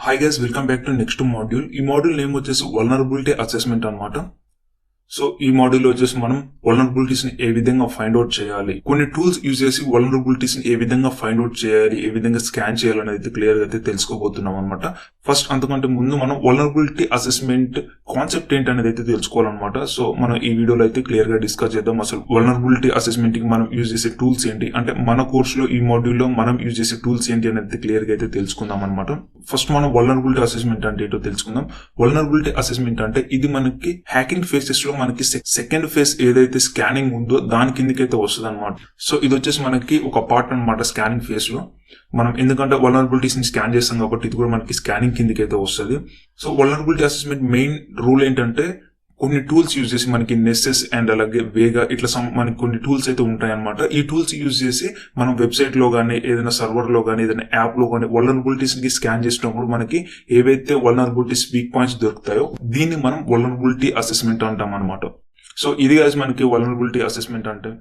Hi guys, welcome back to next module. ఈ module name వచ్చేసి vulnerability assessment అన్నమాట. So ఈ మాడ్యూల్ వచ్చేసి మనం వల్నరబిలిటీస్ ని ఏ విధంగా ఫైండ్ అవుట్ చేయాలి, కొన్ని టూల్స్ యూజ్ చేసి వల్నరబిలిటీస్ ని ఏ విధంగా ఫైండ్ అవుట్ చేయాలి, ఏ విధంగా స్కాన్ చేయాలనేది క్లియర్ గా అయితే తెలుసుకోబోతున్నాం అనమాట. ఫస్ట్ అంతకంటే ముందు మనం వల్నరబిలిటీ అసెస్మెంట్ కాన్సెప్ట్ ఏంటి అనేది అయితే తెలుసుకోవాలన్నమాట. సో మనం ఈ వీడియోలో అయితే క్లియర్ గా డిస్కస్ చేద్దాం. అసలు వల్నరబిలిటీ అసెస్మెంట్ కి మనం యూజ్ చేసే టూల్స్ ఏంటి, అంటే మన కోర్సులో ఈ మాడ్యూల్లో మనం యూజ్ చేసే టూల్స్ ఏంటి అనేది క్లియర్ గా అయితే తెలుసుకుందాం అనమాట. ఫస్ట్ మనం వల్నరబిలిటీ అసెస్మెంట్ అంటే ఏంటో తెలుసుకుందాం. వల్నరబిలిటీ అసెస్మెంట్ అంటే ఇది మనకి హ్యాకింగ్ ఫేసెస్ లో మనకి సెకండ్ ఫేజ్ ఏదైతే స్కానింగ్ ఉందో దాని కిందకైతే వస్తుంది అనమాట. సో ఇది వచ్చేసి మనకి ఒక పార్ట్ అనమాట స్కానింగ్ ఫేజ్ లో. మనం ఎందుకంటే వల్నరబిలిటీస్ ని స్కాన్ చేస్తాం కాబట్టి ఇది కూడా మనకి స్కానింగ్ కిందకైతే వస్తుంది. So vulnerability assessment main rule ఏంటంటే కొన్ని టూల్స్ యూజ్ చేసి మనకి నెసెస్ అండ్ అలాగే వేగా ఇట్లా మనకి కొన్ని టూల్స్ అయితే ఉంటాయి అనమాట. ఈ టూల్స్ యూజ్ చేసి మనం వెబ్సైట్ లో కానీ ఏదైనా సర్వర్ లో కానీ ఏదైనా యాప్ లో కానీ వల్నరబిలిటీస్ కి స్కాన్ చేసినప్పుడు మనకి ఏవైతే వల్నరబిలిటీస్ వీక్ పాయింట్స్ దొరుకుతాయో దీన్ని మనం వల్నరబిలిటీ అసెస్మెంట్ అంటాం అనమాట. సో ఇది మనకి వల్నరబిలిటీ అసెస్మెంట్ అంటే